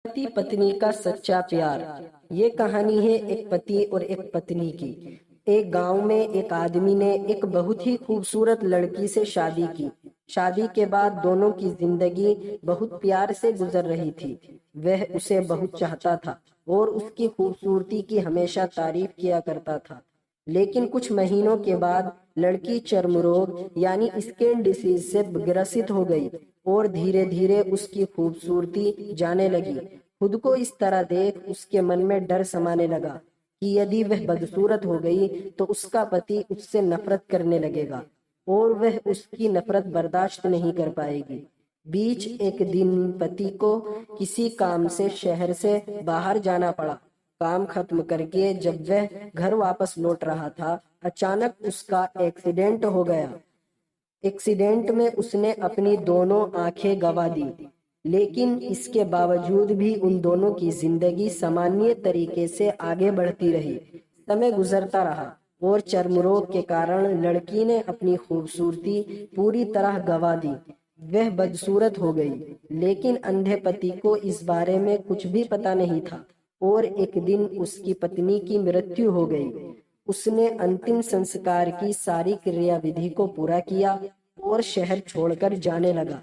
पति पत्नी का सच्चा प्यार। ये कहानी है एक पति और एक पत्नी की। एक गांव में एक आदमी ने एक बहुत ही खूबसूरत लड़की से शादी की। शादी के बाद दोनों की जिंदगी बहुत प्यार से गुजर रही थी। वह उसे बहुत चाहता था और उसकी खूबसूरती की हमेशा तारीफ किया करता था। लेकिन कुछ महीनों के बाद लड़की चर्म रोग यानी स्किन डिसीज से ग्रसित हो गई और धीरे धीरे उसकी खूबसूरती जाने लगी। खुद को इस तरह देख उसके मन में डर समाने लगा कि यदि वह बदसूरत हो गई तो उसका पति उससे नफरत करने लगेगा और वह उसकी नफरत बर्दाश्त नहीं कर पाएगी। बीच एक दिन पति को किसी काम से शहर से बाहर जाना पड़ा। काम खत्म करके जब वह घर वापस लौट रहा था, अचानक उसका एक्सीडेंट हो गया। एक्सीडेंट में उसने अपनी दोनों आंखें गंवा दी, लेकिन इसके बावजूद भी उन दोनों की जिंदगी सामान्य तरीके से आगे बढ़ती रही। समय गुजरता रहा और चर्म रोग के कारण लड़की ने अपनी खूबसूरती पूरी तरह गंवा दी। वह बदसूरत हो गई, लेकिन अंधे पति को इस बारे में कुछ भी पता नहीं था और एक दिन उसकी पत्नी की मृत्यु हो गई। उसने अंतिम संस्कार की सारी क्रियाविधि को पूरा किया और शहर छोड़कर जाने लगा।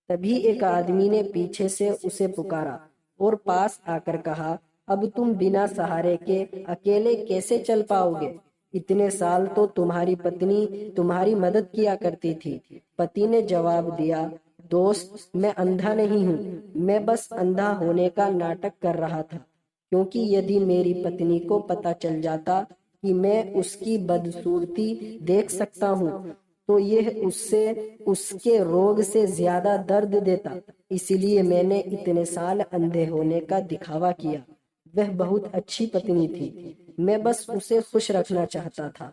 तभी एक आदमी ने पीछे से उसे पुकारा और पास आकर कहा, अब तुम बिना सहारे के अकेले कैसे चल पाओगे? इतने साल तो तुम्हारी पत्नी तुम्हारी मदद किया करती थी। पति ने जवाब दिया, दोस्त, मैं अंधा नहीं हूँ, मैं बस अंधा होने का नाटक कर रहा था, क्योंकि यदि मेरी पत्नी को पता चल जाता कि मैं उसकी बदसूरती देख सकता हूँ तो यह उससे उसके रोग से ज्यादा दर्द देता। इसलिए मैंने इतने साल अंधे होने का दिखावा किया। वह बहुत अच्छी पत्नी थी, मैं बस उसे खुश रखना चाहता था।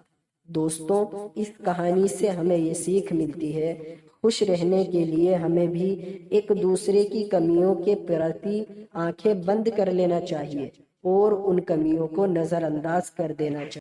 दोस्तों, इस कहानी से हमें ये सीख मिलती है, खुश रहने के लिए हमें भी एक दूसरे की कमियों के प्रति आंखें बंद कर लेना चाहिए और उन कमियों को नजरअंदाज कर देना चाहिए।